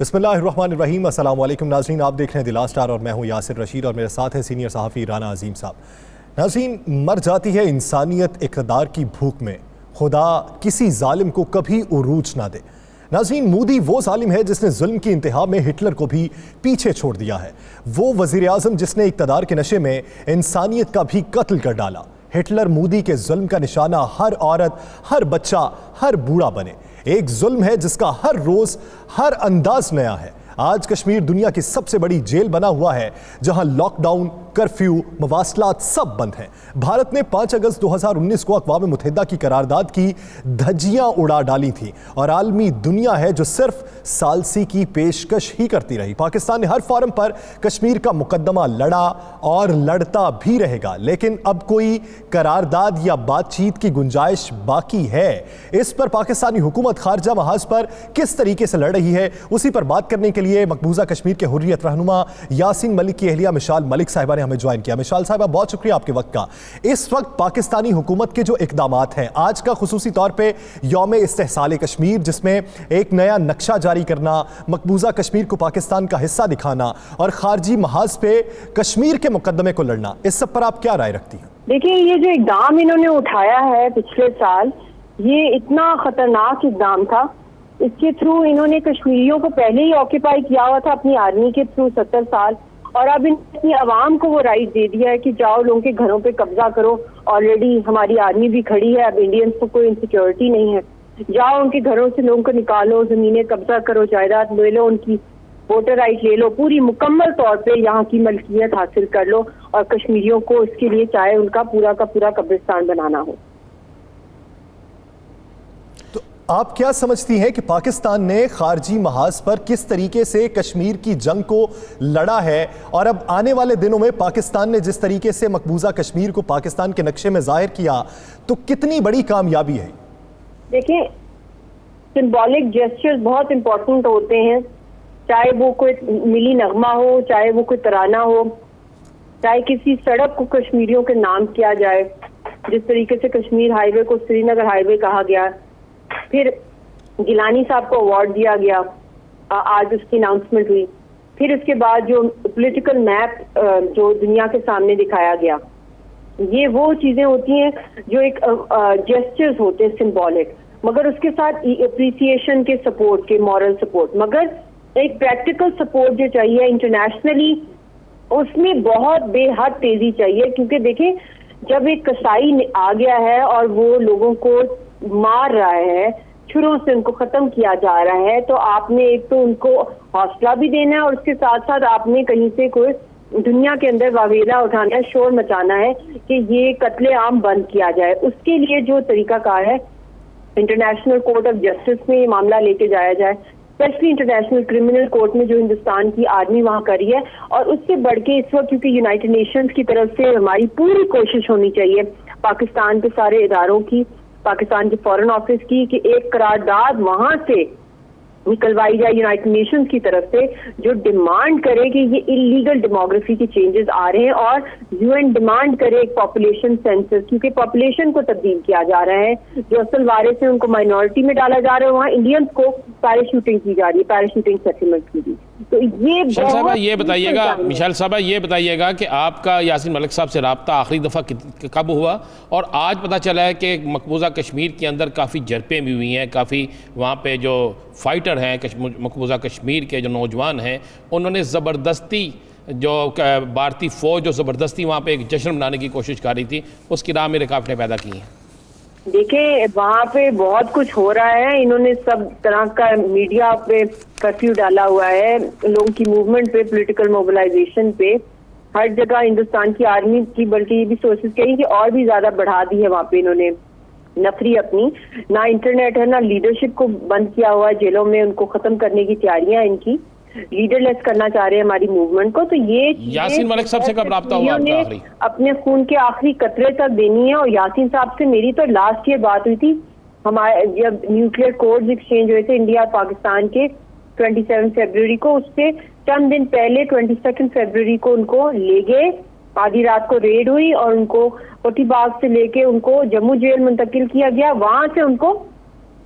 بسم اللہ الرحمن الرحیم۔ السلام علیکم ناظرین، آپ دیکھ رہے ہیں دی لاسٹ آور اور میں ہوں یاسر رشید اور میرے ساتھ ہے سینئر صحافی رانا عظیم صاحب۔ ناظرین، مر جاتی ہے انسانیت اقتدار کی بھوک میں، خدا کسی ظالم کو کبھی عروج نہ دے۔ ناظرین، مودی وہ ظالم ہے جس نے ظلم کی انتہا میں ہٹلر کو بھی پیچھے چھوڑ دیا ہے، وہ وزیر اعظم جس نے اقتدار کے نشے میں انسانیت کا بھی قتل کر ڈالا۔ ہٹلر مودی کے ظلم کا نشانہ ہر عورت، ہر بچہ، ہر بوڑھا بنے۔ ایک ظلم ہے جس کا ہر روز ہر انداز نیا ہے۔ آج کشمیر دنیا کی سب سے بڑی جیل بنا ہوا ہے، جہاں لاک ڈاؤن، کرفیو، مواصلات سب بند ہیں۔ بھارت نے 5 اگست 2019 کو اقوام متحدہ کی قرارداد کی دھجیاں اڑا ڈالی تھیں، اور عالمی دنیا ہے جو صرف ثالثی کی پیشکش ہی کرتی رہی۔ پاکستان نے ہر فورم پر کشمیر کا مقدمہ لڑا اور لڑتا بھی رہے گا، لیکن اب کوئی قرارداد یا بات چیت کی گنجائش باقی ہے؟ اس پر پاکستانی حکومت خارجہ محاذ پر کس طریقے سے لڑ رہی ہے، اسی پر بات کرنے کے لیے مقبوضہ کشمیر کے حریت رہنما یاسین ملک کی اہلیہ مشال ملک صاحبہ نے ہمیں جوائن کیا۔ مشال صاحبہ، بہت شکریہ آپ کے وقت کا۔ اس وقت پاکستانی حکومت کے جو اقدامات ہیں، آج کا خصوصی طور پہ یوم استحصال کشمیر، جس میں ایک نیا نقشہ جاری کرنا، مقبوضہ کشمیر کو پاکستان کا حصہ دکھانا اور خارجی محاذ پہ کشمیر کے مقدمے کو لڑنا، اس سب پر آپ کیا رائے رکھتی ہیں؟ دیکھیں، یہ جو اقدام انہوں نے اٹھایا ہے پچھلے سال، یہ اتنا خطرناک اقدام تھا۔ اس کے تھرو انہوں نے کشمیریوں کو پہلے ہی آکیپائی کیا ہوا تھا اپنی آرمی کے تھرو 70 سال، اور اب اپنی عوام کو وہ رائٹ دے دیا ہے کہ جاؤ لوگوں کے گھروں پہ قبضہ کرو۔ آلریڈی ہماری آرمی بھی کھڑی ہے، اب انڈینس کو کوئی انسیکیورٹی نہیں ہے، جاؤ ان کے گھروں سے لوگوں کو نکالو، زمینیں قبضہ کرو، جائیداد لے لو، ان کی ووٹر رائٹ لے لو، پوری مکمل طور پہ یہاں کی ملکیت حاصل کر لو، اور کشمیریوں کو اس کے لیے چاہے ان کا پورا قبرستان بنانا ہو۔ آپ کیا سمجھتی ہیں کہ پاکستان نے خارجی محاذ پر کس طریقے سے کشمیر کی جنگ کو لڑا ہے، اور اب آنے والے دنوں میں پاکستان نے جس طریقے سے مقبوضہ کشمیر کو پاکستان کے نقشے میں ظاہر کیا، تو کتنی بڑی کامیابی ہے؟ دیکھیں، سمبولک جیسچرز بہت امپورٹنٹ ہوتے ہیں، چاہے وہ کوئی ملی نغمہ ہو، چاہے وہ کوئی ترانہ ہو، چاہے کسی سڑک کو کشمیریوں کے نام کیا جائے، جس طریقے سے کشمیر ہائی وے کو سری نگر ہائی وے کہا گیا، پھر گیلانی صاحب کو ایوارڈ دیا گیا، آج اس کی اناؤنسمنٹ ہوئی، پھر اس کے بعد جو پولیٹیکل میپ جو دنیا کے سامنے دکھایا گیا، یہ وہ چیزیں ہوتی ہیں جو ایک جیسچرز ہوتے ہیں سمبولک، مگر اس کے ساتھ اپریسیشن کے سپورٹ کے، مورل سپورٹ، مگر ایک پریکٹیکل سپورٹ جو چاہیے انٹرنیشنلی، اس میں بہت بے حد تیزی چاہیے، کیونکہ دیکھیں جب ایک کسائی آ گیا ہے اور وہ لوگوں کو مار رہا ہے، شروع سے ان کو ختم کیا جا رہا ہے، تو آپ نے ایک تو ان کو حوصلہ بھی دینا ہے، اور اس کے ساتھ ساتھ آپ نے کہیں سے کوئی دنیا کے اندر واویلا اٹھانا ہے، شور مچانا ہے کہ یہ قتل عام بند کیا جائے۔ اس کے لیے جو طریقہ کار ہے، انٹرنیشنل کورٹ آف جسٹس میں یہ معاملہ لے کے جایا جائے، اسپیشلی انٹرنیشنل کرمنل کورٹ میں جو ہندوستان کی آرمی وہاں کری ہے، اور اس سے بڑھ کے اس وقت کیونکہ یونائٹڈ نیشنز کی طرف سے ہماری پوری کوشش ہونی چاہیے، پاکستان کے سارے اداروں کی، پاکستان کے فورن آفس کی، کہ ایک قرارداد وہاں سے نکلوائی جائے یونائٹڈ نیشنز کی طرف سے، جو ڈیمانڈ کرے کہ یہ انلیگل ڈیموگرافی کے چینجز آ رہے ہیں، اور یو این ڈیمانڈ کرے ایک پاپولیشن سینسس، کیونکہ پاپولیشن کو تبدیل کیا جا رہا ہے، جو اصل وارث ہیں ان کو مائنورٹی میں ڈالا جا رہا ہے، وہاں انڈینس کو پیراشوٹنگ کی جا رہی ہے، پیراشوٹنگ سیٹلمنٹ کی گئی۔ تو یہ مشال صاحبہ یہ بتائیے گا کہ آپ کا یاسین ملک صاحب سے رابطہ آخری دفعہ کب ہوا، اور آج پتہ چلا ہے کہ مقبوضہ کشمیر کے اندر کافی جھڑپیں بھی ہوئی ہیں، کافی وہاں پہ جو فائٹر ہیں مقبوضہ کشمیر کے جو نوجوان ہیں، انہوں نے زبردستی جو بھارتی فوج جو زبردستی وہاں پہ ایک جشن منانے کی کوشش کر رہی تھی، اس کی راہ میں رکاوٹیں پیدا کی ہیں؟ دیکھیں، وہاں پہ بہت کچھ ہو رہا ہے، انہوں نے سب طرح کا میڈیا پہ کرفیو ڈالا ہوا ہے، لوگوں کی موومنٹ پہ، پولیٹیکل موبلائزیشن پہ، ہر جگہ ہندوستان کی آرمی کی، بلکہ یہ بھی سورسز کہیں کہ اور بھی زیادہ بڑھا دی ہے وہاں پہ انہوں نے نفری اپنی، نہ انٹرنیٹ ہے، نہ لیڈرشپ کو بند کیا ہوا ہے جیلوں میں، ان کو ختم کرنے کی تیاریاں ان کی، لیڈر لیس کرنا چاہ رہے ہیں ہماری موومنٹ کو۔ تو یہ یاسین ملک صاحب سے کب رابطہ ہوا آپ کا آخری؟ اپنے خون کے آخری قطرے تک دینی ہے، اور یاسین صاحب سے میری تو لاسٹ ایئر بات ہوئی تھی، ہمارے جب نیوکلیئر کوڈز ایکسچینج ہوئے تھے انڈیا اور پاکستان کے 27 فیبروری کو، اس سے چند دن پہلے 22 فیبروری کو ان کو لے گئے، آدھی رات کو ریڈ ہوئی، اور ان کو کوٹھی باغ سے لے کے ان کو جموں جیل منتقل کیا گیا، وہاں سے ان کو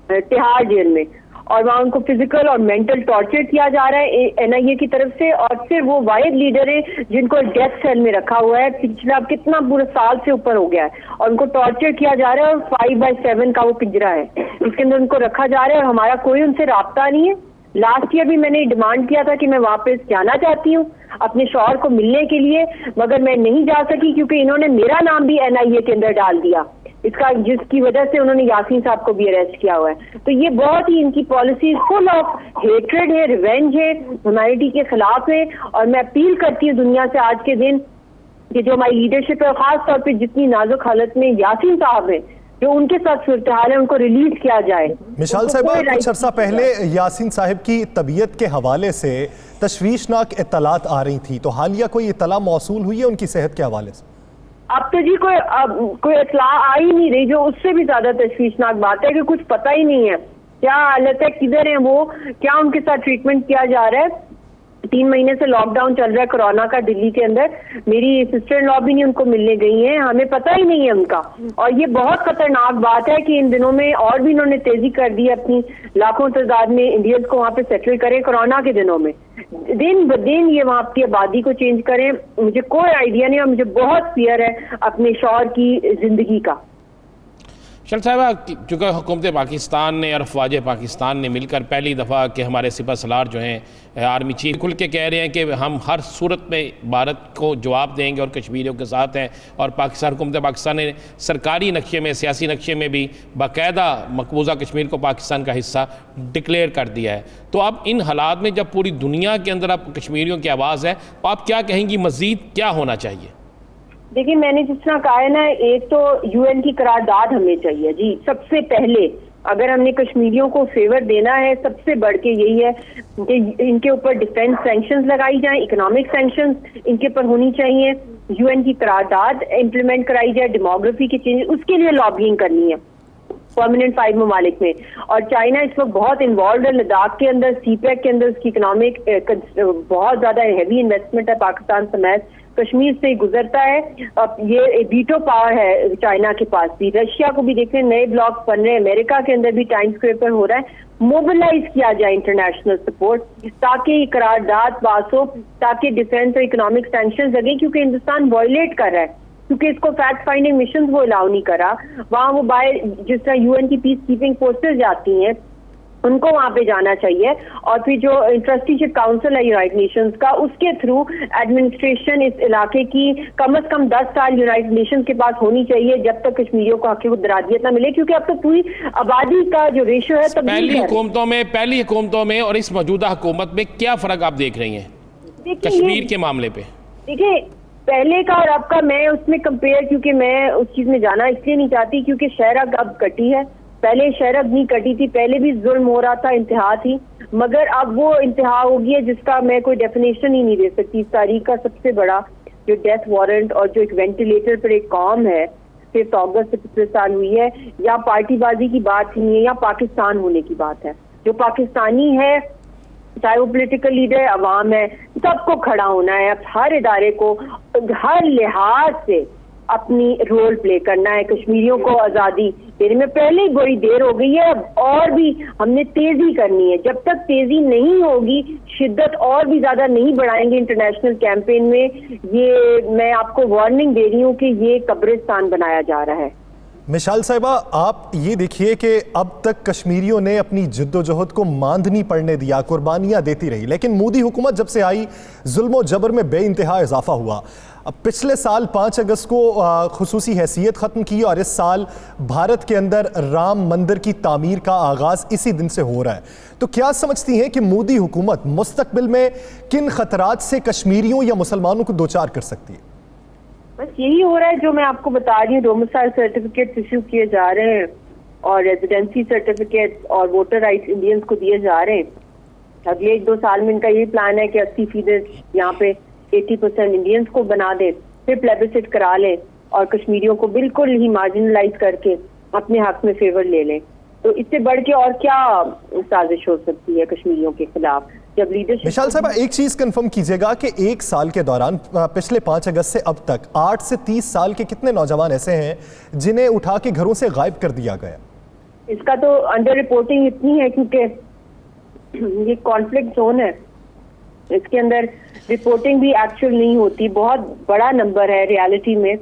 تہاڑ جیل میں، اور وہاں ان کو فزیکل اور مینٹل ٹارچر کیا جا رہا ہے NIA کی طرف سے. اور پھر وہ واحد لیڈر ہیں جن کو ڈیتھ سیل میں رکھا ہوا ہے, پچھلا کتنا پورا سال سے اوپر ہو گیا ہے, اور ان کو ٹارچر کیا جا رہا ہے, اور 5/7 کا وہ پنجرا ہے, اس کے اندر ان کو رکھا جا رہا ہے, اور ہمارا کوئی ان سے رابطہ نہیں ہے. لاسٹ ایئر بھی میں نے ڈیمانڈ کیا تھا کہ میں واپس جانا چاہتی ہوں اپنے شوہر کو ملنے کے لیے, مگر میں نہیں جا سکی کیونکہ انہوں نے میرا نام بھی NIA کے اندر ڈال دیا, جس کی وجہ سے انہوں نے یاسین صاحب کو بھی اریسٹ کیا ہوا ہے. تو یہ بہت ہی ان کی پالیسیز فل آف ہیٹریڈ ہے, ریونج ہے, ہیومینٹی کے خلاف ہے. اور میں اپیل کرتی ہوں دنیا سے آج کے دن کہ جو ہماری لیڈرشپ ہے, خاص طور پہ جتنی نازک حالت میں یاسین صاحب ہیں, جو ان کے ساتھ صورتحال ہے, ان کو ریلیز کیا جائے. مشال صاحبہ, کچھ عرصہ پہلے یاسین صاحب کی طبیعت کے حوالے سے تشویشناک اطلاعات آ رہی تھی, تو حالیہ کوئی اطلاع موصول ہوئی ہے ان کی صحت کے حوالے سے؟ اب تو جی کوئی اطلاع آ ہی نہیں رہی, جو اس سے بھی زیادہ تشویشناک بات ہے کہ کچھ پتہ ہی نہیں ہے کیا حالت ہے, کدھر ہیں وہ, کیا ان کے ساتھ ٹریٹمنٹ کیا جا رہا ہے. 3 مہینے سے لاک ڈاؤن چل رہا ہے کورونا کا دلی کے اندر. میری سسٹر ان لا بھی نہیں ان کو ملنے گئی ہیں, ہمیں پتہ ہی نہیں ہے ان کا. اور یہ بہت خطرناک بات ہے کہ ان دنوں میں اور بھی انہوں نے تیزی کر دی اپنی لاکھوں تعداد میں انڈینز کو وہاں پہ سیٹل کریں کورونا کے دنوں میں, دن بدن یہ وہاں کی آبادی کو چینج کریں. مجھے کوئی آئیڈیا نہیں, اور مجھے بہت فیئر ہے اپنے شوہر کی زندگی کا. مشال صاحبہ, چونکہ حکومت پاکستان نے اور افواج پاکستان نے مل کر پہلی دفعہ کہ ہمارے سپہ سالار جو ہیں آرمی چیف کھل کے کہہ رہے ہیں کہ ہم ہر صورت میں بھارت کو جواب دیں گے اور کشمیریوں کے ساتھ ہیں, اور حکومت پاکستان نے سرکاری نقشے میں, سیاسی نقشے میں بھی باقاعدہ مقبوضہ کشمیر کو پاکستان کا حصہ ڈکلیئر کر دیا ہے. تو اب ان حالات میں جب پوری دنیا کے اندر اب کشمیریوں کی آواز ہے, تو آپ کیا کہیں گی مزید کیا ہونا چاہیے؟ دیکھیں, میں نے جس طرح کہا ہے نا, ایک تو UN کی قرارداد ہمیں چاہیے جی. سب سے پہلے اگر ہم نے کشمیریوں کو فیور دینا ہے, سب سے بڑھ کے یہی ہے کہ ان کے اوپر ڈیفینس سینکشنز لگائی جائیں, اکنامک سینکشنز ان کے اوپر ہونی چاہیے, UN کی قرارداد امپلیمنٹ کرائی جائے, ڈیموگرافی کے چینج, اس کے لیے لابینگ کرنی ہے پرماننٹ 5 ممالک میں. اور چائنا اس وقت بہت انوالوڈ ہے لداخ کے اندر, CPEC کے اندر اس کی اکنامک بہت زیادہ ہیوی انویسٹمنٹ ہے پاکستان سمیت, کشمیر سے گزرتا ہے. اب یہ ویٹو پاور ہے چائنا کے پاس بھی. رشیا کو بھی دیکھیں, نئے بلاکس بن رہے ہیں, امریکہ کے اندر بھی ٹائم اسکوئر پر ہو رہا ہے. موبلائز کیا جائے انٹرنیشنل سپورٹ تاکہ یہ قرارداد پاس ہو, تاکہ ڈیفینس اور اکنامک سینکشنز لگیں, کیونکہ ہندوستان وائلیٹ کر رہا ہے, کیونکہ اس کو فیکٹ فائنڈنگ مشنز وہ الاؤ نہیں کرا. وہاں وہ باہر جس طرح UN کی پیس کیپنگ فورسز جاتی ہیں, ان کو وہاں پہ جانا چاہیے. اور پھر جو ٹرسٹیشپ کاؤنسل ہے یونائٹڈ نیشنز کا, اس کے تھرو ایڈمنسٹریشن اس علاقے کی کم از کم 10 سال یونائٹڈ نیشنز کے پاس ہونی چاہیے جب تک کشمیریوں کو حقیقی درادیت نہ ملے, کیونکہ اب تو پوری آبادی کا جو ریشو ہے پہلی حکومتوں میں اور اس موجودہ حکومت میں کیا فرق آپ دیکھ رہی ہیں کشمیر کے معاملے پہ؟ دیکھیں, پہلے کا اور اب کا میں اس میں کمپیئر, کیونکہ میں اس چیز میں جانا اس لیے نہیں چاہتی کیونکہ شہرک اب کٹی ہے. پہلے شہرک نہیں کٹی تھی, پہلے بھی ظلم ہو رہا تھا, انتہا تھی, مگر اب وہ انتہا ہو گئی ہے جس کا میں کوئی ڈیفینیشن ہی نہیں دے سکتی. اس تاریخ کا سب سے بڑا جو ڈیتھ وارنٹ اور جو ایک وینٹیلیٹر پر ایک قوم ہے 5 اگست سے پچھلے سال ہوئی ہے, یا پارٹی بازی کی بات نہیں ہے یا پاکستان ہونے کی بات ہے. جو پاکستانی ہے, چاہے وہ پولیٹیکل لیڈر, عوام ہے, سب کو کھڑا ہونا ہے. اب ہر ادارے کو ہر لحاظ سے اپنی رول پلے کرنا ہے. کشمیریوں کو آزادی دینے میں پہلے ہی بڑی دیر ہو گئی ہے, اب اور بھی ہم نے تیزی کرنی ہے. جب تک تیزی نہیں ہوگی, شدت اور بھی زیادہ نہیں بڑھائیں گے انٹرنیشنل کیمپین میں, یہ میں آپ کو وارننگ دے رہی ہوں کہ یہ قبرستان بنایا جا رہا ہے. مشال صاحبہ, آپ یہ دیکھیے کہ اب تک کشمیریوں نے اپنی جد و جہد کو ماند نہیں پڑنے دیا, قربانیاں دیتی رہی, لیکن مودی حکومت جب سے آئی ظلم و جبر میں بے انتہا اضافہ ہوا. پچھلے سال 5 اگست کو خصوصی حیثیت ختم کی, اور اس سال بھارت کے اندر رام مندر کی تعمیر کا آغاز اسی دن سے ہو رہا ہے. تو کیا سمجھتی ہیں کہ مودی حکومت مستقبل میں کن خطرات سے کشمیریوں یا مسلمانوں کو دوچار کر سکتی ہے؟ بس یہی ہو رہا ہے جو میں آپ کو بتا رہی ہوں. ڈومسائل سرٹیفکیٹ ایشو کیے جا رہے ہیں, اور ریزیڈنسی سرٹیفکیٹ اور ووٹر رائٹس انڈینز کو دیے جا رہے ہیں. اگلے 1-2 سال میں ان کا یہی پلان ہے کہ 80% یہاں پہ 80% انڈینز کو بنا دیں, پھر پلیبسٹ کرا لیں, اور کشمیریوں کو بالکل ہی مارجنلائز کر کے اپنے حق میں فیور لے لیں. تو اس سے بڑھ کے اور کیا سازش ہو سکتی ہے کشمیریوں کے خلاف؟ جب لیڈرشپ. مشال صاحبہ, ایک چیز کنفرم کیجیے گا کہ 1 سال کے دوران پچھلے 5 اگست سے اب تک 8 سے 30 سال کے کتنے نوجوان ایسے ہیں جنہیں اٹھا کے گھروں سے غائب کر دیا گیا؟ اس کا تو انڈر رپورٹنگ اتنی ہے کیونکہ یہ کانفلکٹ زون ہے, اس کے اندر رپورٹنگ بھی ایکچوئل نہیں ہوتی. بہت بڑا نمبر ہے ریالٹی میں,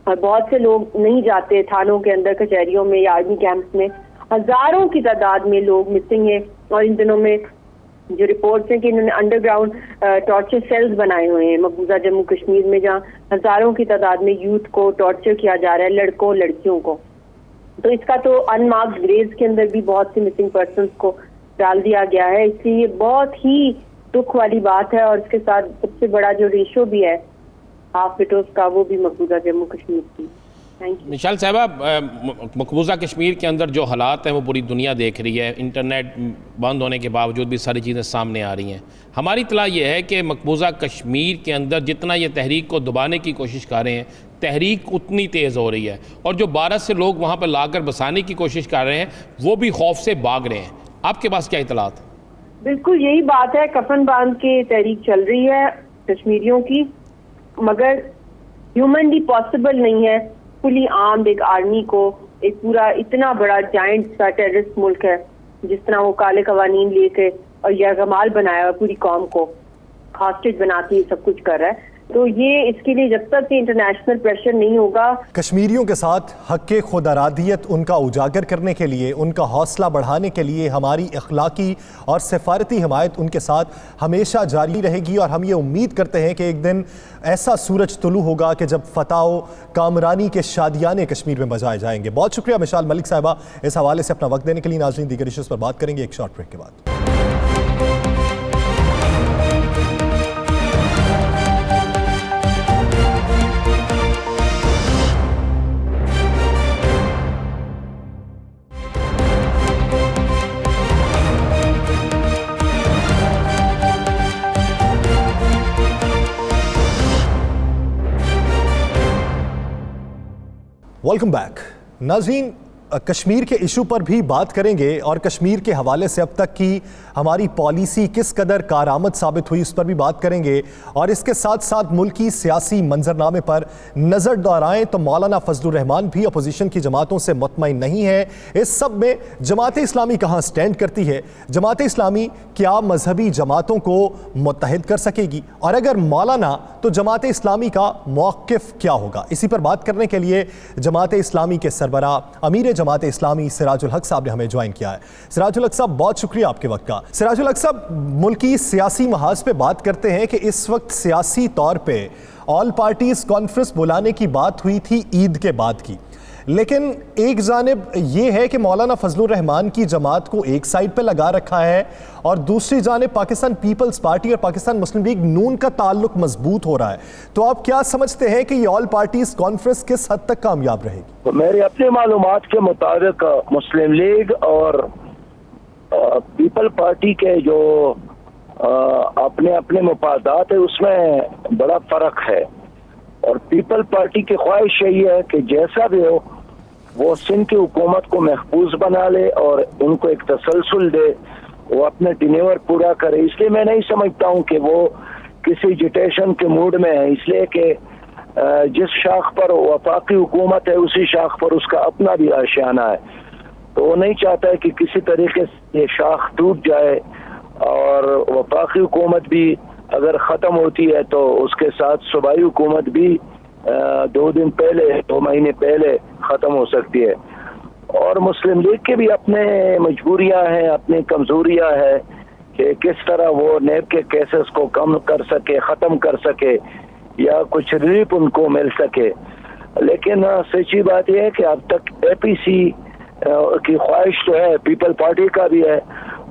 اور بہت سے لوگ نہیں جاتے تھانوں کے اندر, کچہریوں میں یا آرمی کیمپس میں. ہزاروں کی تعداد میں لوگ مسنگ ہیں, اور ان دنوں میں جو رپورٹس ہیں کہ انہوں نے انڈر گراؤنڈ ٹارچر سیلز بنائے ہوئے ہیں مقبوضہ جموں کشمیر میں, جہاں ہزاروں کی تعداد میں یوتھ کو ٹارچر کیا جا رہا ہے, لڑکوں لڑکیوں کو. تو اس کا تو ان مارکڈ گریوز کے اندر بھی بہت سے مسنگ پرسنس کو ڈال دیا گیا ہے. اس لیے یہ بہت ہی دکھ والی بات ہے, اور اس کے ساتھ سب سے بڑا جو ریشو بھی ہے ہاف وڈوز کا, وہ بھی مقبوضہ جموں کشمیر کی. مشال صاحبہ, مقبوضہ کشمیر کے اندر جو حالات ہیں وہ پوری دنیا دیکھ رہی ہے, انٹرنیٹ بند ہونے کے باوجود بھی ساری چیزیں سامنے آ رہی ہیں. ہماری اطلاع یہ ہے کہ مقبوضہ کشمیر کے اندر جتنا یہ تحریک کو دبانے کی کوشش کر رہے ہیں, تحریک اتنی تیز ہو رہی ہے, اور جو 12 سے لوگ وہاں پر لا کر بسانے کی کوشش کر رہے ہیں وہ بھی خوف سے بھاگ رہے ہیں. آپ کے پاس کیا اطلاعات ہیں؟ بالکل یہی بات ہے, کفن باندھ کے تحریک چل رہی ہے کشمیریوں کی, مگر ہیومنلی پاسبل نہیں ہے فلی آرمڈ ایک آرمی کو, ایک پورا اتنا بڑا جائنٹ سا ٹیررسٹ ملک ہے جس طرح وہ کالے قوانین لے کے اور یرغمال بنایا اور پوری قوم کو ہاسٹیج بناتی ہے, سب کچھ کر رہا ہے. تو یہ اس کے لیے جب تک کہ انٹرنیشنل پریشر نہیں ہوگا. کشمیریوں کے ساتھ حق خود ارادیت ان کا اجاگر کرنے کے لیے, ان کا حوصلہ بڑھانے کے لیے ہماری اخلاقی اور سفارتی حمایت ان کے ساتھ ہمیشہ جاری رہے گی, اور ہم یہ امید کرتے ہیں کہ ایک دن ایسا سورج طلوع ہوگا کہ جب فتح و کامرانی کے شادیانے کشمیر میں بجائے جائیں گے. بہت شکریہ مشال ملک صاحبہ اس حوالے سے اپنا وقت دینے کے لیے. ناظرین, دیگر ایشوز پر بات کریں گے ایک شارٹ بریک کے بعد. Welcome back. ناظرین, کشمیر کے ایشو پر بھی بات کریں گے, اور کشمیر کے حوالے سے اب تک کی ہماری پالیسی کس قدر کارآمد ثابت ہوئی اس پر بھی بات کریں گے, اور اس کے ساتھ ساتھ ملکی سیاسی منظرنامے پر نظر دورائیں تو مولانا فضل الرحمان بھی اپوزیشن کی جماعتوں سے مطمئن نہیں ہے. اس سب میں جماعت اسلامی کہاں سٹینڈ کرتی ہے؟ جماعت اسلامی کیا مذہبی جماعتوں کو متحد کر سکے گی, اور اگر مولانا تو جماعت اسلامی کا موقف کیا ہوگا؟ اسی پر بات کرنے کے لیے جماعت اسلامی کے سربراہ امیر جماعت اسلامی سراج الحق صاحب نے ہمیں جوائن کیا ہے. سراج الحق صاحب, بہت شکریہ آپ کے وقت کا. سراج الحق صاحب, ملکی سیاسی محاذ پہ بات کرتے ہیں کہ اس وقت سیاسی طور پہ آل پارٹیز کانفرنس بلانے کی بات ہوئی تھی عید کے بعد کی, لیکن ایک جانب یہ ہے کہ مولانا فضل الرحمان کی جماعت کو ایک سائیڈ پہ لگا رکھا ہے, اور دوسری جانب پاکستان پیپلز پارٹی اور پاکستان مسلم لیگ نون کا تعلق مضبوط ہو رہا ہے. تو آپ کیا سمجھتے ہیں کہ یہ آل پارٹیز کانفرنس کس حد تک کامیاب رہے گی؟ میری اپنی معلومات کے مطابق مسلم لیگ اور پیپل پارٹی کے جو اپنے اپنے مفادات ہیں اس میں بڑا فرق ہے, اور پیپل پارٹی کی خواہش یہی ہے کہ جیسا بھی ہو وہ سندھ کی حکومت کو محفوظ بنا لے اور ان کو ایک تسلسل دے, وہ اپنے ٹینیور پورا کرے. اس لیے میں نہیں سمجھتا ہوں کہ وہ کسی جٹیشن کے موڈ میں ہے, اس لیے کہ جس شاخ پر وفاقی حکومت ہے اسی شاخ پر اس کا اپنا بھی آشیانہ ہے, تو وہ نہیں چاہتا ہے کہ کسی طریقے سے یہ شاخ ٹوٹ جائے, اور وفاقی حکومت بھی اگر ختم ہوتی ہے تو اس کے ساتھ صوبائی حکومت بھی 2 مہینے پہلے ختم ہو سکتی ہے. اور مسلم لیگ کے بھی اپنے مجبوریاں ہیں, اپنی کمزوریاں ہیں کہ کس طرح وہ نیب کے کیسز کو کم کر سکے, ختم کر سکے, یا کچھ ریلیف ان کو مل سکے. لیکن سچی بات یہ ہے کہ اب تک اے پی سی کی خواہش تو ہے, پیپل پارٹی کا بھی ہے,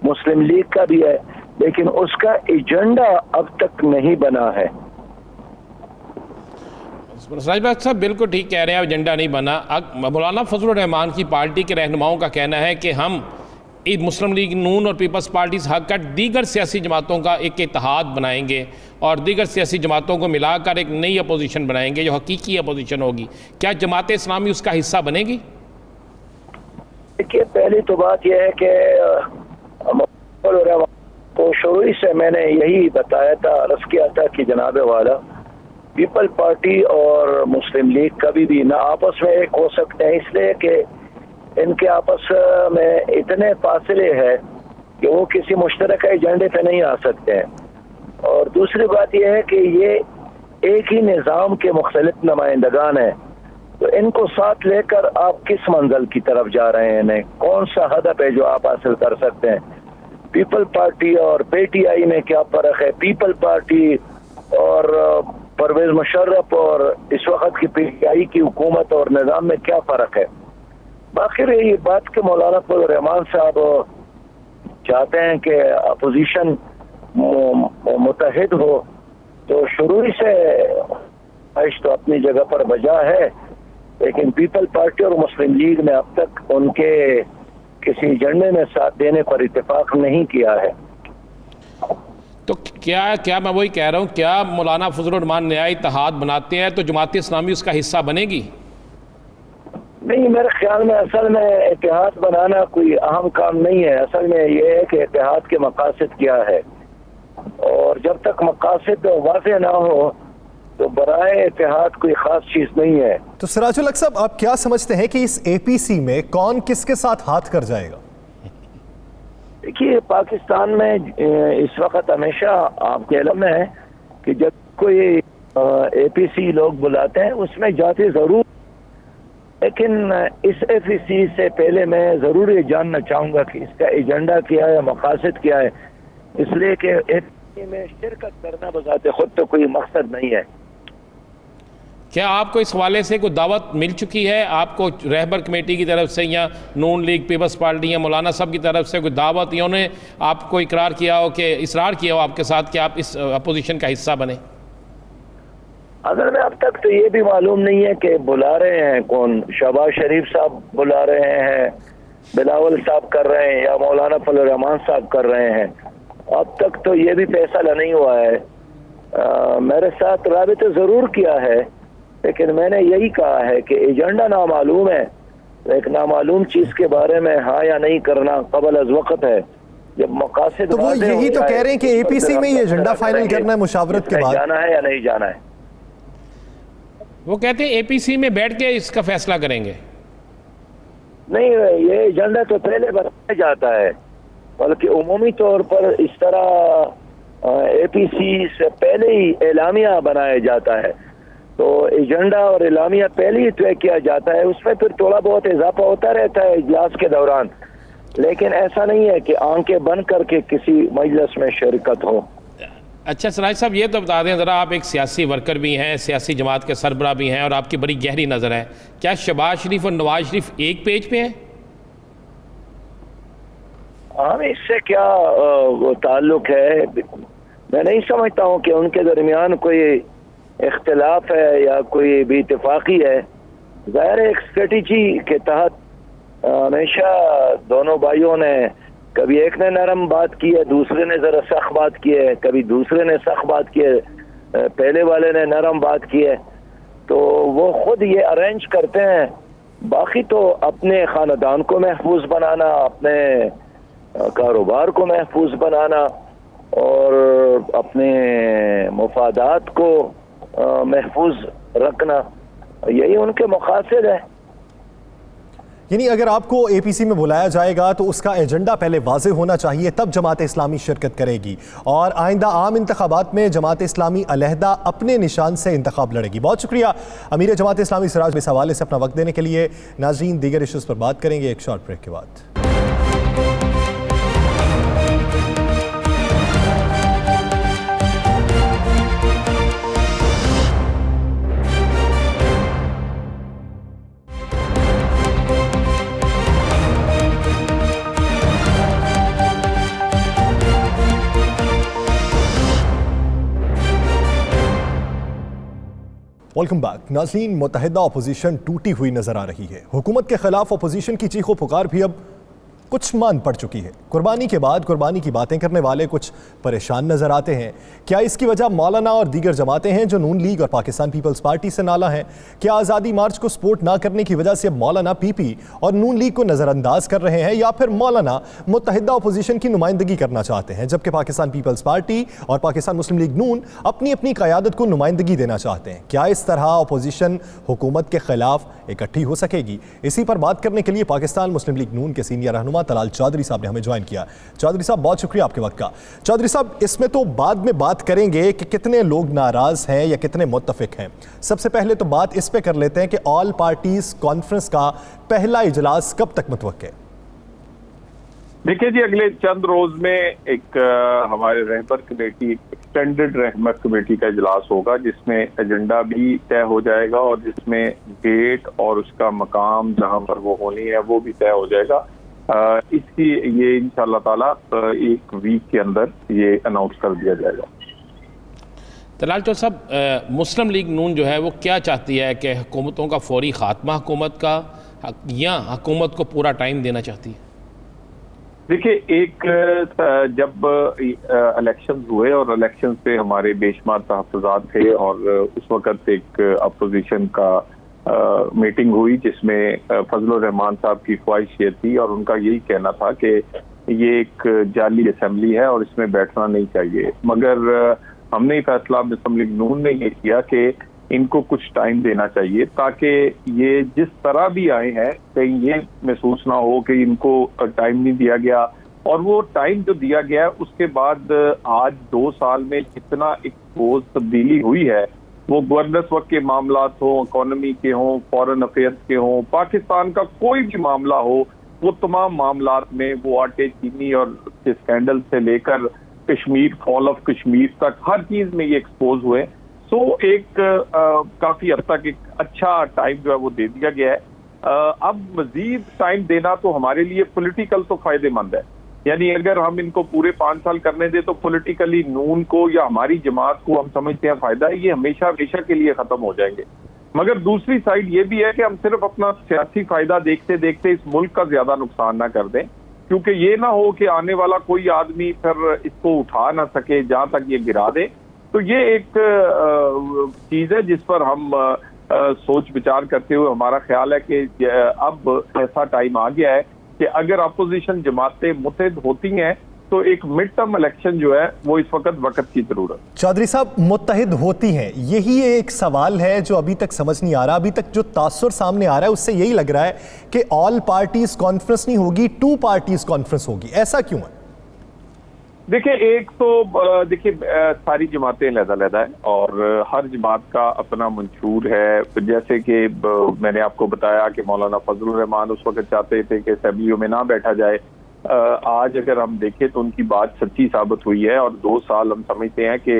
مسلم لیگ کا بھی ہے, لیکن اس کا ایجنڈا اب تک نہیں بنا ہے. صاحب بالکل ٹھیک کہہ رہے ہیں, ایجنڈا نہیں بنا. مولانا فضل الرحمان کی پارٹی کے رہنماؤں کا کہنا ہے کہ ہم مسلم لیگ نون اور پیپلز پارٹیز حق کا دیگر سیاسی جماعتوں کا ایک اتحاد بنائیں گے, اور دیگر سیاسی جماعتوں کو ملا کر ایک نئی اپوزیشن بنائیں گے جو حقیقی اپوزیشن ہوگی. کیا جماعت اسلامی اس کا حصہ بنے گی؟ دیکھیے, پہلی تو بات یہ ہے کہ تو شروع سے میں نے یہی بتایا تھا, عرض کیا تھا کہ جناب والا پیپل پارٹی اور مسلم لیگ کبھی بھی نہ آپس میں ایک ہو سکتے ہیں, اس لیے کہ ان کے آپس میں اتنے فاصلے ہیں کہ وہ کسی مشترکہ ایجنڈے پہ نہیں آ سکتے ہیں. اور دوسری بات یہ ہے کہ یہ ایک ہی نظام کے مختلف نمائندگان ہیں، تو ان کو ساتھ لے کر آپ کس منزل کی طرف جا رہے ہیں؟ کون سا ہدف ہے جو آپ حاصل کر سکتے ہیں؟ پیپل پارٹی اور پی ٹی آئی میں کیا فرق ہے؟ پیپل پارٹی اور پرویز مشرف اور اس وقت کی پی ٹی آئی کی حکومت اور نظام میں کیا فرق ہے؟ باقی یہ بات کہ مولانا فضل الرحمان صاحب چاہتے ہیں کہ اپوزیشن متحد ہو، تو شروع سے خواہش تو اپنی جگہ پر بجا ہے، لیکن پیپل پارٹی اور مسلم لیگ نے اب تک ان کے کسی ایجنڈے میں ساتھ دینے پر اتفاق نہیں کیا ہے. تو کیا میں وہی کہہ رہا ہوں، کیا مولانا فضل الرحمان نیا اتحاد بناتے ہیں تو جماعت اسلامی اس کا حصہ بنے گی؟ نہیں، میرے خیال میں اصل میں اتحاد بنانا کوئی اہم کام نہیں ہے. اصل میں یہ ہے کہ اتحاد کے مقاصد کیا ہے، اور جب تک مقاصد واضح نہ ہو تو برائے اتحاد کوئی خاص چیز نہیں ہے. تو سراج الحق صاحب، آپ کیا سمجھتے ہیں کہ اس اے پی سی میں کون کس کے ساتھ ہاتھ کر جائے گا؟ دیکھیے، پاکستان میں اس وقت ہمیشہ آپ کے علم میں ہے کہ جب کوئی اے پی سی لوگ بلاتے ہیں اس میں جاتے ضرور، لیکن اس اے پی سی سے پہلے میں ضرور یہ جاننا چاہوں گا کہ اس کا ایجنڈا کیا ہے، مقاصد کیا ہے، اس لیے کہ اے پی سی میں شرکت کرنا بذات خود تو کوئی مقصد نہیں ہے. کیا آپ کو اس حوالے سے کوئی دعوت مل چکی ہے؟ آپ کو رہبر کمیٹی کی طرف سے یا نون لیگ، پیپلز پارٹی یا مولانا صاحب کی طرف سے کوئی دعوت یا انہیں آپ کو اصرار کیا ہو آپ کے ساتھ کہ آپ اس اپوزیشن کا حصہ بنیں؟ اگر میں اب تک تو یہ بھی معلوم نہیں ہے کہ بلا رہے ہیں کون. شہباز شریف صاحب بلا رہے ہیں، بلاول صاحب کر رہے ہیں، یا مولانا فضل الرحمان صاحب کر رہے ہیں. اب تک تو یہ بھی فیصلہ نہیں ہوا ہے. میرے ساتھ رابطہ ضرور کیا ہے، لیکن میں نے یہی کہا ہے کہ ایجنڈا نامعلوم ہے. ایک نامعلوم چیز کے بارے میں ہاں یا نہیں کرنا قبل از وقت ہے. جب مقاصد تو وہ یہی تو کہہ رہے ہیں کہ اے پی سی میں یہ ایجنڈا فائنل کرنا ہے مشاورت کے بعد، جانا ہے یا نہیں جانا ہے. وہ کہتے ہیں اے پی سی میں بیٹھ کے اس کا فیصلہ کریں گے. نہیں، یہ ایجنڈا تو پہلے بنایا جاتا ہے، بلکہ عمومی طور پر اس طرح اے پی سی سے پہلے ہی اعلامیہ بنایا جاتا ہے. تو ایجنڈا اور اعلامیہ پہلے ہی طے کیا جاتا ہے، اس میں پھر تھوڑا بہت اضافہ ہوتا رہتا ہے اجلاس کے دوران، لیکن ایسا نہیں ہے کہ آنکھیں بند کر کے کسی مجلس میں شرکت ہو. اچھا سراج صاحب، یہ تو بتا دیں ذرا، آپ ایک سیاسی ورکر بھی ہیں، سیاسی جماعت کے سربراہ بھی ہیں، اور آپ کی بڑی گہری نظر ہے. کیا شہباز شریف اور نواز شریف ایک پیج پہ ہیں؟ اس سے کیا وہ تعلق ہے؟ میں نہیں سمجھتا ہوں کہ ان کے درمیان کوئی اختلاف ہے یا کوئی بھی اتفاقی ہے. ظاہر ایک اسٹریٹجی کے تحت ہمیشہ دونوں بھائیوں نے، کبھی ایک نے نرم بات کی ہے، دوسرے نے ذرا سخت بات کی ہے، کبھی دوسرے نے سخت بات کی ہے، پہلے والے نے نرم بات کی ہے. تو وہ خود یہ ارینج کرتے ہیں. باقی تو اپنے خاندان کو محفوظ بنانا، اپنے کاروبار کو محفوظ بنانا اور اپنے مفادات کو محفوظ رکھنا، یہی ان کے مقاصد ہے. یعنی اگر آپ کو اے پی سی میں بلایا جائے گا تو اس کا ایجنڈا پہلے واضح ہونا چاہیے، تب جماعت اسلامی شرکت کرے گی، اور آئندہ عام انتخابات میں جماعت اسلامی علیحدہ اپنے نشان سے انتخاب لڑے گی. بہت شکریہ امیر جماعت اسلامی سراج اس حوالے سے اپنا وقت دینے کے لیے. ناظرین، دیگر ایشوز پر بات کریں گے ایک شارٹ بریک کے بعد. Welcome back. ناظرین، متحدہ اپوزیشن ٹوٹی ہوئی نظر آ رہی ہے. حکومت کے خلاف اپوزیشن کی چیخ و پکار بھی اب کچھ مان پڑ چکی ہے. قربانی کے بعد قربانی کی باتیں کرنے والے کچھ پریشان نظر آتے ہیں. کیا اس کی وجہ مولانا اور دیگر جماعتیں ہیں جو نون لیگ اور پاکستان پیپلز پارٹی سے نالاں ہیں؟ کیا آزادی مارچ کو سپورٹ نہ کرنے کی وجہ سے مولانا پی پی اور نون لیگ کو نظر انداز کر رہے ہیں، یا پھر مولانا متحدہ اپوزیشن کی نمائندگی کرنا چاہتے ہیں جبکہ پاکستان پیپلز پارٹی اور پاکستان مسلم لیگ نون اپنی اپنی قیادت کو نمائندگی دینا چاہتے ہیں؟ کیا اس طرح اپوزیشن حکومت کے خلاف اکٹھی ہو سکے گی؟ اسی پر بات کرنے کے لیے پاکستان مسلم لیگ نون کے سینئر رہنما رہنما طلال چودھری صاحب نے ہمیں جوائن کیا. چودھری صاحب بہت شکریہ آپ کے وقت کا. چودھری صاحب اس میں تو بعد میں بات کریں گے کہ کتنے لوگ ناراض ہیں یا کتنے متفق ہیں. سب سے پہلے تو بات اس پہ کر لیتے ہیں کہ آل پارٹیز کانفرنس کا پہلا اجلاس کب تک متوقع ہے؟ دیکھیں جی، اگلے چند روز میں ایک ہمارے رہبر کمیٹی، ایکسٹینڈڈ رہبر کمیٹی کا اجلاس ہوگا، جس میں ایجنڈا بھی طے ہو جائے گا اور جس میں ڈیٹ اور اس کا مقام جہاں پر وہ ہونی ہے وہ بھی طے ہو جائے گا. اس کی یہ انشاءاللہ تعالیٰ ایک ویک کے اندر یہ اناؤنس کر دیا جائے گا. طلال چودھری صاحب، مسلم لیگ نون جو ہے وہ کیا چاہتی ہے کہ حکومتوں کا فوری خاتمہ حکومت کا، یا حکومت کو پورا ٹائم دینا چاہتی ہے؟ دیکھیے، ایک جب الیکشنز ہوئے اور الیکشن سے ہمارے بے شمار تحفظات تھے، اور اس وقت ایک اپوزیشن کا میٹنگ ہوئی جس میں فضل الرحمان صاحب کی خواہش یہ تھی اور ان کا یہی کہنا تھا کہ یہ ایک جعلی اسمبلی ہے اور اس میں بیٹھنا نہیں چاہیے. مگر ہم نے فیصلہ مسلم لیگ نون نے یہ کیا کہ ان کو کچھ ٹائم دینا چاہیے تاکہ یہ جس طرح بھی آئے ہیں کہیں یہ محسوس نہ ہو کہ ان کو ٹائم نہیں دیا گیا. اور وہ ٹائم جو دیا گیا اس کے بعد آج 2 سال میں جتنا ایکسپوز تبدیلی ہوئی ہے، وہ گورننس وقت کے معاملات ہوں، اکانومی کے ہوں، فورن افیئرس کے ہوں، پاکستان کا کوئی بھی معاملہ ہو، وہ تمام معاملات میں وہ آٹے چینی اور اسکینڈل سے لے کر کشمیر، فال آف کشمیر تک ہر چیز میں یہ ایکسپوز ہوئے. سو ایک کافی حد تک ایک اچھا ٹائم جو ہے وہ دے دیا گیا ہے. اب مزید ٹائم دینا تو ہمارے لیے پولیٹیکل تو فائدے مند ہے، یعنی اگر ہم ان کو پورے 5 سال کرنے دیں تو پولیٹیکلی نون کو یا ہماری جماعت کو ہم سمجھتے ہیں فائدہ ہے، یہ ہمیشہ کے لیے ختم ہو جائیں گے. مگر دوسری سائڈ یہ بھی ہے کہ ہم صرف اپنا سیاسی فائدہ دیکھتے دیکھتے اس ملک کا زیادہ نقصان نہ کر دیں، کیونکہ یہ نہ ہو کہ آنے والا کوئی آدمی پھر اس کو اٹھا نہ سکے جہاں تک یہ گرا دے. تو یہ ایک چیز ہے جس پر ہم سوچ بچار کرتے ہوئے ہمارا خیال ہے کہ اب ایسا ٹائم آ گیا ہے کہ اگر اپوزیشن جماعتیں متحد ہوتی ہیں تو ایک مڈ ٹرم الیکشن جو ہے وہ اس وقت کی ضرورت. چودھری صاحب، متحد ہوتی ہیں، یہی ایک سوال ہے جو ابھی تک سمجھ نہیں آ رہا. ابھی تک جو تاثر سامنے آ رہا ہے اس سے یہی لگ رہا ہے کہ آل پارٹیز کانفرنس نہیں ہوگی، 2 پارٹیز کانفرنس ہوگی. ایسا کیوں ہے؟ دیکھیں، ایک تو ساری جماعتیں علیحدہ ہیں اور ہر جماعت کا اپنا منشور ہے. جیسے کہ میں نے آپ کو بتایا کہ مولانا فضل الرحمان اس وقت چاہتے تھے کہ اسمبلیوں میں نہ بیٹھا جائے. آج اگر ہم دیکھیں تو ان کی بات سچی ثابت ہوئی ہے، اور 2 سال ہم سمجھتے ہیں کہ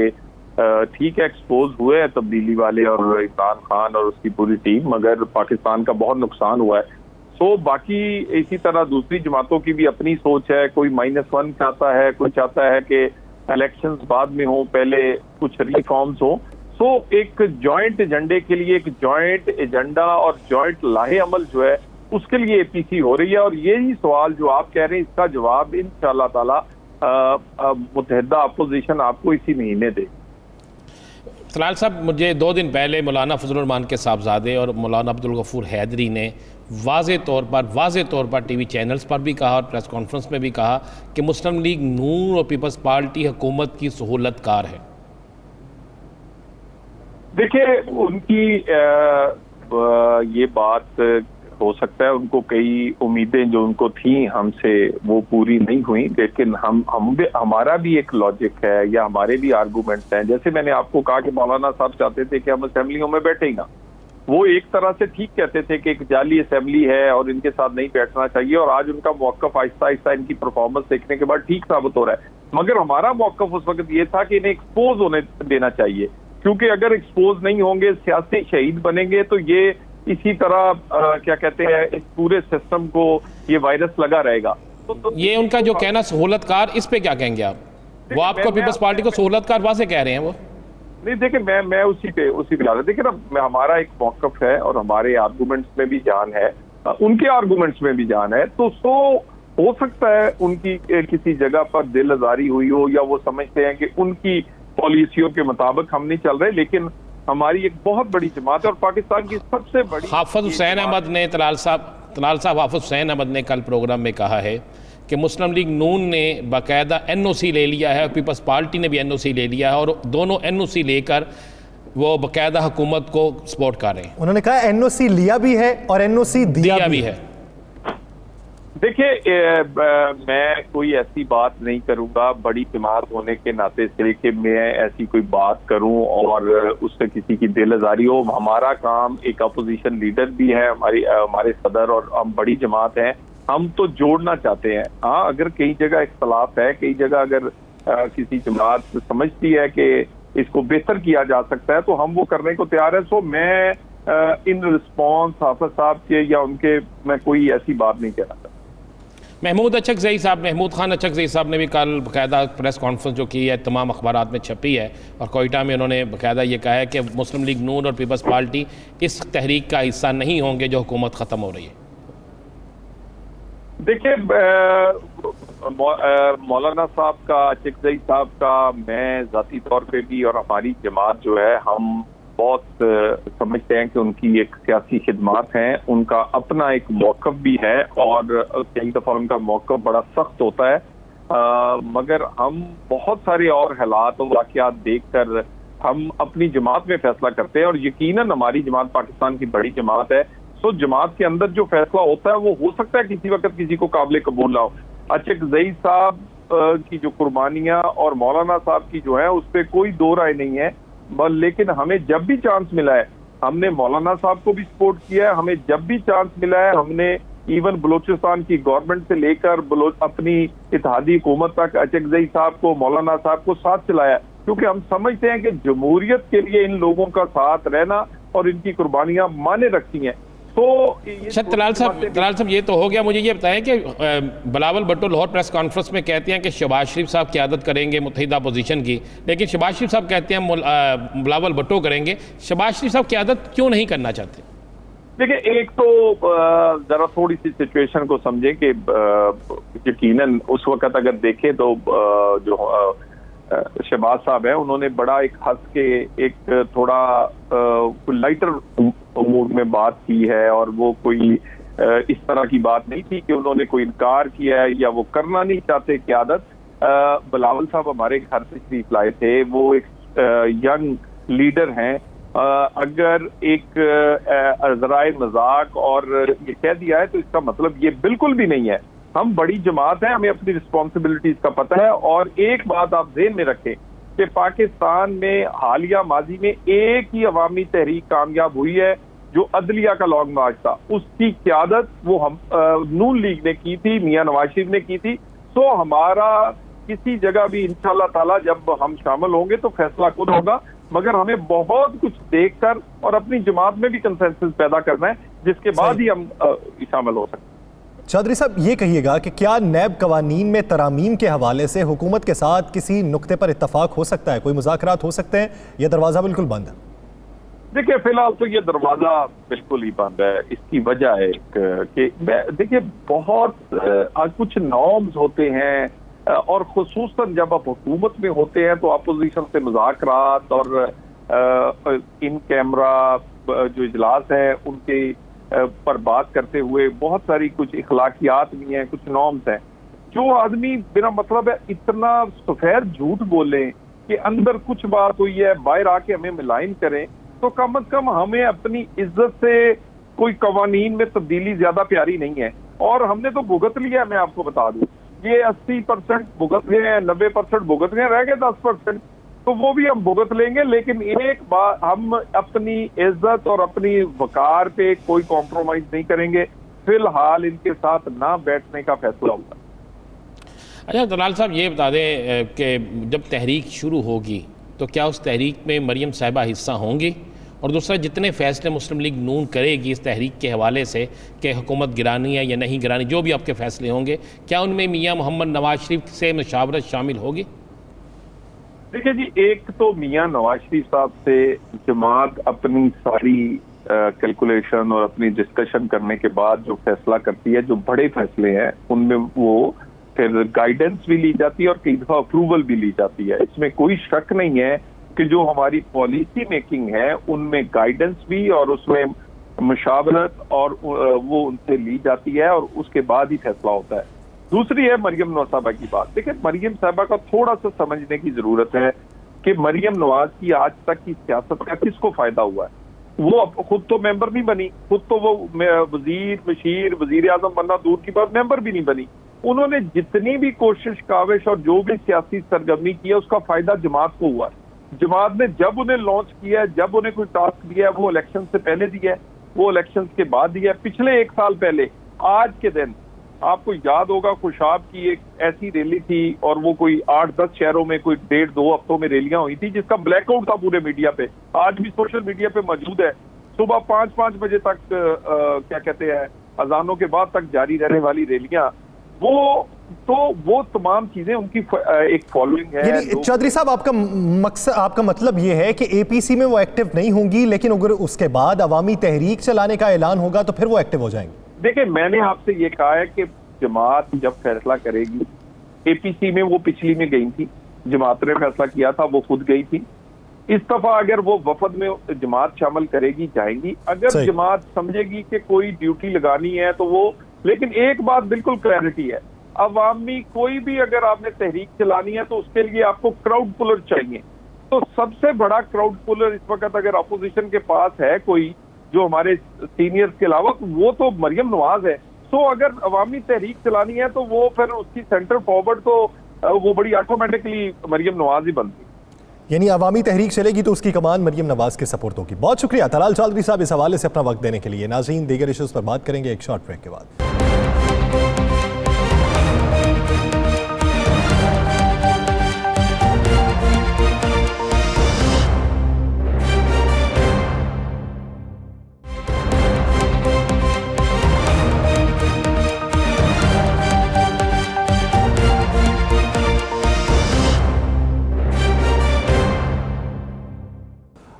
ٹھیک ہے ایکسپوز ہوئے ہیں تبدیلی والے اور عمران خان اور اس کی پوری ٹیم، مگر پاکستان کا بہت نقصان ہوا ہے. تو باقی اسی طرح دوسری جماعتوں کی بھی اپنی سوچ ہے. کوئی -1 چاہتا ہے، کوئی چاہتا ہے کہ الیکشنز بعد میں ہوں، پہلے کچھ ریفارمز ہوں. سو ایک جوائنٹ ایجنڈے کے لیے ایک جوائنٹ ایجنڈا اور جوائنٹ لاہے عمل جو ہے اس کے لیے اے پی سی ہو رہی ہے. اور یہی سوال جو آپ کہہ رہے ہیں اس کا جواب انشاءاللہ تعالی متحدہ اپوزیشن آپ کو اسی مہینے دے. طلال صاحب، مجھے 2 دن پہلے مولانا فضل الرحمان کے صاحبزادے اور مولانا عبدالغفور حیدری نے واضح طور پر ٹی وی چینلز پر بھی کہا اور پریس کانفرنس میں بھی کہا کہ مسلم لیگ نون اور پیپلز پارٹی حکومت کی سہولت کار ہے. دیکھیں، ان کی یہ بات ہو سکتا ہے ان کو کئی امیدیں جو ان کو تھیں ہم سے وہ پوری نہیں ہوئیں، لیکن ہمارا بھی ایک لاجک ہے یا ہمارے بھی آرگومنٹس ہیں. جیسے میں نے آپ کو کہا کہ مولانا صاحب چاہتے تھے کہ ہم اسمبلیوں میں بیٹھیں گا، وہ ایک طرح سے ٹھیک کہتے تھے کہ ایک جعلی اسمبلی ہے اور ان کے ساتھ نہیں بیٹھنا چاہیے، اور آج ان کا موقف آہستہ آہستہ ان کی پرفارمنس دیکھنے کے بعد ٹھیک ثابت ہو رہا ہے. مگر ہمارا موقف اس وقت یہ تھا کہ انہیں ایکسپوز ہونے دینا چاہیے، کیونکہ اگر ایکسپوز نہیں ہوں گے، سیاسی شہید بنیں گے تو یہ اسی طرح کیا کہتے ہیں اس پورے سسٹم کو یہ وائرس لگا رہے گا. یہ ان کا جو کہنا سہولت کار، اس پہ کیا کہیں گے آپ؟ وہ آپ کو پیپلز پارٹی کو سہولت کار واضح کہہ رہے ہیں. وہ نہیں، دیکھیں میں اسی پہ لا رہا. دیکھیں نا، ہمارا ایک موقف ہے اور ہمارے آرگومنٹس میں بھی جان ہے، ان کے آرگومنٹس میں بھی جان ہے. تو ہو سکتا ہے ان کی کسی جگہ پر دل آزاری ہوئی ہو یا وہ سمجھتے ہیں کہ ان کی پالیسیوں کے مطابق ہم نہیں چل رہے، لیکن ہماری ایک بہت بڑی جماعت ہے اور پاکستان کی سب سے بڑی. حافظ حسین احمد نے طلال صاحب حافظ حسین احمد نے کل پروگرام میں کہا ہے کہ مسلم لیگ نون نے باقاعدہ این او سی لے لیا ہے اور پیپلز پارٹی نے بھی این او سی لے لیا ہے، اور دونوں این او سی لے کر وہ باقاعدہ حکومت کو سپورٹ کر رہے ہیں. انہوں نے کہا این او سی لیا بھی ہے اور این او سی دیا بھی ہے. دیکھیے میں کوئی ایسی بات نہیں کروں گا بڑی جماعت ہونے کے ناطے سے کہ میں ایسی کوئی بات کروں اور اس سے کسی کی دل آزاری ہو. ہمارا کام ایک اپوزیشن لیڈر بھی ہے, ہمارے صدر, اور ہم بڑی جماعت ہیں, ہم تو جوڑنا چاہتے ہیں. ہاں اگر کئی جگہ اختلاف ہے, کئی جگہ اگر کسی جماعت سمجھتی ہے کہ اس کو بہتر کیا جا سکتا ہے تو ہم وہ کرنے کو تیار ہے. سو میں ان رسپانس حافظ صاحب کے یا ان کے میں کوئی ایسی بات نہیں کہنا چاہتا. محمود اچکزئی صاحب, محمود خان اچکزئی صاحب نے بھی کل باقاعدہ پریس کانفرنس جو کی ہے تمام اخبارات میں چھپی ہے, اور کوئٹہ میں انہوں نے باقاعدہ یہ کہا ہے کہ مسلم لیگ نون اور پیپلز پارٹی اس تحریک کا حصہ نہیں ہوں گے جو حکومت ختم ہو رہی ہے. دیکھیں مولانا صاحب کا, اچکزئی صاحب کا, میں ذاتی طور پہ بھی اور ہماری جماعت جو ہے ہم بہت سمجھتے ہیں کہ ان کی ایک سیاسی خدمات ہیں, ان کا اپنا ایک موقف بھی ہے اور کئی دفعہ ان کا موقف بڑا سخت ہوتا ہے, مگر ہم بہت سارے اور حالات اور واقعات دیکھ کر ہم اپنی جماعت میں فیصلہ کرتے ہیں, اور یقیناً ہماری جماعت پاکستان کی بڑی جماعت ہے. تو جماعت کے اندر جو فیصلہ ہوتا ہے وہ ہو سکتا ہے کسی وقت کسی کو قابل قبول نہ ہو. اچکزئی صاحب کی جو قربانیاں اور مولانا صاحب کی جو ہے اس پہ کوئی دو رائے نہیں ہے, لیکن ہمیں جب بھی چانس ملا ہے ہم نے مولانا صاحب کو بھی سپورٹ کیا ہے, ہمیں جب بھی چانس ملا ہے ہم نے ایون بلوچستان کی گورنمنٹ سے لے کر اپنی اتحادی حکومت تک اچکزئی صاحب کو, مولانا صاحب کو ساتھ چلایا, کیونکہ ہم سمجھتے ہیں کہ جمہوریت کے لیے ان لوگوں کا ساتھ رہنا اور ان کی قربانیاں معنی رکھتی ہیں. تو طلال صاحب یہ تو ہو گیا. مجھے یہ بتائیں کہ بلاول بھٹو لاہور پریس کانفرنس میں کہتے ہیں کہ شہباز شریف صاحب قیادت کریں گے متحدہ اپوزیشن کی, لیکن شہباز شریف صاحب کہتے ہیں بلاول بھٹو کریں گے. شہباز شریف صاحب قیادت کیوں نہیں کرنا چاہتے؟ دیکھیں ایک تو ذرا تھوڑی سی سچویشن کو سمجھیں کہ یقیناً اس وقت اگر دیکھیں تو جو شہباز صاحب ہیں انہوں نے بڑا ایک ہنس کے ایک تھوڑا لائٹر موڈ میں بات کی ہے, اور وہ کوئی اس طرح کی بات نہیں تھی کہ انہوں نے کوئی انکار کیا ہے یا وہ کرنا نہیں چاہتے قیادت. بلاول صاحب ہمارے گھر سے تشریف لائے تھے, وہ ایک ینگ لیڈر ہیں. اگر ایک ذرائع مذاق اور یہ کہہ دیا ہے تو اس کا مطلب یہ بالکل بھی نہیں ہے. ہم بڑی جماعت ہیں, ہمیں اپنی رسپانسبلٹیز کا پتہ ہے. اور ایک بات آپ ذہن میں رکھیں کہ پاکستان میں حالیہ ماضی میں ایک ہی عوامی تحریک کامیاب ہوئی ہے جو عدلیہ کا لانگ مارچ تھا, اس کی قیادت وہ نون لیگ نے کی تھی, میاں نواز شریف نے کی تھی. سو ہمارا کسی جگہ بھی انشاءاللہ تعالی جب ہم شامل ہوں گے تو فیصلہ خود ہوگا, مگر ہمیں بہت کچھ دیکھ کر اور اپنی جماعت میں بھی کنسنسس پیدا کرنا ہے جس کے بعد ہی ہم شامل ہو سکتے ہیں. چودھری صاحب یہ کہیے گا کہ کیا نیب قوانین میں ترامیم کے حوالے سے حکومت کے ساتھ کسی نقطے پر اتفاق ہو سکتا ہے, کوئی مذاکرات ہو سکتے ہیں, یہ دروازہ بالکل بند ہے؟ دیکھیں فی الحال تو یہ دروازہ بالکل ہی بند ہے. اس کی وجہ ہے کہ دیکھیں بہت کچھ نارمز ہوتے ہیں, اور خصوصاً جب آپ حکومت میں ہوتے ہیں تو اپوزیشن سے مذاکرات اور ان کیمرہ جو اجلاس ہیں ان کے پر بات کرتے ہوئے بہت ساری کچھ اخلاقیات بھی ہیں, کچھ نارمز ہیں. جو آدمی میرا مطلب ہے اتنا سفید جھوٹ بولیں کہ اندر کچھ بات ہوئی ہے باہر آ کے ہمیں ملائن کریں, تو کم از کم ہمیں اپنی عزت سے کوئی قوانین میں تبدیلی زیادہ پیاری نہیں ہے. اور ہم نے تو بھگت لیا ہے, میں آپ کو بتا دوں یہ 80% بھگت گئے ہیں, 90% بھگت گئے, رہ گئے 10%, تو وہ بھی ہم بھگت لیں گے. لیکن ایک بار ہم اپنی عزت اور اپنی وقار پہ کوئی کمپرومائز نہیں کریں گے. فی الحال ان کے ساتھ نہ بیٹھنے کا فیصلہ ہوگا. اچھا طلال صاحب یہ بتا دیں کہ جب تحریک شروع ہوگی تو کیا اس تحریک میں مریم صاحبہ حصہ ہوں گی؟ اور دوسرا جتنے فیصلے مسلم لیگ نون کرے گی اس تحریک کے حوالے سے کہ حکومت گرانی ہے یا نہیں گرانی, جو بھی آپ کے فیصلے ہوں گے, کیا ان میں میاں محمد نواز شریف سے مشاورت شامل ہوگی؟ دیکھیں جی, ایک تو میاں نواز شریف صاحب سے جماعت اپنی ساری کیلکولیشن اور اپنی ڈسکشن کرنے کے بعد جو فیصلہ کرتی ہے, جو بڑے فیصلے ہیں ان میں وہ پھر گائیڈنس بھی لی جاتی ہے اور کئی دفعہ اپروول بھی لی جاتی ہے. اس میں کوئی شک نہیں ہے کہ جو ہماری پالیسی میکنگ ہے ان میں گائیڈنس بھی اور اس میں مشاورت اور وہ ان سے لی جاتی ہے اور اس کے بعد ہی فیصلہ ہوتا ہے. دوسری ہے مریم نواز صاحبہ کی بات. دیکھیں مریم صاحبہ کا تھوڑا سا سمجھنے کی ضرورت ہے کہ مریم نواز کی آج تک کی سیاست کا کس کو فائدہ ہوا ہے. وہ خود تو ممبر نہیں بنی, خود تو وہ وزیر اعظم بننا دور کی بات, ممبر بھی نہیں بنی. انہوں نے جتنی بھی کوشش کاوش اور جو بھی سیاسی سرگرمی کی ہے اس کا فائدہ جماعت کو ہوا ہے. جماعت نے جب انہیں لانچ کیا ہے, جب انہیں کوئی ٹاسک دیا ہے, وہ الیکشن سے پہلے دیا ہے, وہ الیکشن کے بعد دیا ہے. پچھلے 1 سال پہلے آج کے دن آپ کو یاد ہوگا خوشاب کی ایک ایسی ریلی تھی اور وہ کوئی 8-10 شہروں میں کوئی 1.5-2 ہفتوں میں ریلیاں ہوئی تھی جس کا بلیک آؤٹ تھا پورے میڈیا پہ, آج بھی سوشل میڈیا پہ موجود ہے. صبح 5 بجے تک کیا کہتے ہیں اذانوں کے بعد تک جاری رہنے والی ریلیاں, وہ تمام چیزیں ان کی ایک فالوئنگ ہے. یعنی چودھری صاحب آپ کا مطلب یہ ہے کہ اے پی سی میں وہ ایکٹیو نہیں ہوں گی, لیکن اگر اس کے بعد عوامی تحریک چلانے کا اعلان ہوگا تو پھر وہ ایکٹیو ہو جائیں گے؟ دیکھیں میں نے آپ سے یہ کہا ہے کہ جماعت جب فیصلہ کرے گی, اے پی سی میں وہ پچھلی میں گئی تھی, جماعت نے فیصلہ کیا تھا, وہ خود گئی تھی. اس دفعہ اگر وہ وفد میں جماعت شامل کرے گی جائیں گی, اگر جماعت سمجھے گی کہ کوئی ڈیوٹی لگانی ہے تو وہ, لیکن ایک بات بالکل کلیئرٹی ہے, عوامی کوئی بھی اگر آپ نے تحریک چلانی ہے تو اس کے لیے آپ کو کراؤڈ پولر چاہیے. تو سب سے بڑا کراؤڈ پولر اس وقت اگر اپوزیشن کے پاس ہے کوئی جو ہمارے سینئرز کے علاوہ, وہ تو مریم نواز ہے. سو اگر عوامی تحریک چلانی ہے تو وہ پھر اس کی سینٹر فارورڈ تو وہ بڑی آٹومیٹکلی مریم نواز ہی بنتی. یعنی عوامی تحریک چلے گی تو اس کی کمان مریم نواز کے سپورٹ ہوگی. بہت شکریہ طلال چودھری صاحب اس حوالے سے اپنا وقت دینے کے لیے. ناظرین دیگر ایشوز پر بات کریں گے ایک شارٹ بریک کے بعد.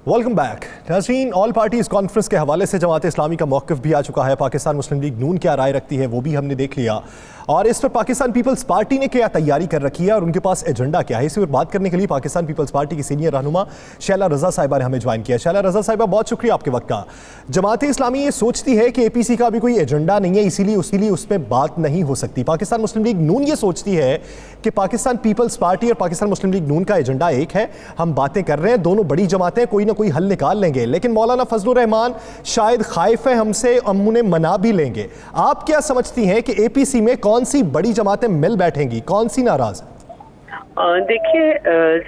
Welcome back. ناظرین آل پارٹیز کانفرنس کے حوالے سے جماعت اسلامی کا موقف بھی آ چکا ہے. پاکستان مسلم لیگ نون کیا رائے رکھتی ہے وہ بھی ہم نے دیکھ لیا, اور اس پر پاکستان پیپلز پارٹی نے کیا تیاری کر رکی ہے اور ان کے پاس ایجنڈا کیا ہے. اس پر بات کرنے کے لیے پاکستان پیپلز پارٹی کی سینئر رہنما شیلا رضا صاحبہ نے ہمیں جوائن کیا. شیلا رضا صاحبہ بہت شکریہ آپ کے وقت کا. جماعت اسلامی یہ سوچتی ہے کہ اے پی سی کا ابھی کوئی ایجنڈا نہیں ہے, اسی لیے اس میں بات نہیں ہو سکتی. پاکستان مسلم لیگ نون یہ سوچتی ہے کہ پاکستان پیپلز پارٹی اور پاکستان مسلم لیگ نون کا ایجنڈا ایک ہے, ہم باتیں کر رہے ہیں, دونوں بڑی جماعتیں کوئی نہ کوئی حل نکال لیں گے. لیکن مولانا فضل الرحمان شاید خائف ہیں ہم سے, ہم انہیں منا بھی لیں گے. آپ کیا سمجھتی ہیں کہ اے پی سی میں کون سی بڑی جماعتیں مل بیٹھیں گی, کون سی ناراض ہیں؟ دیکھیے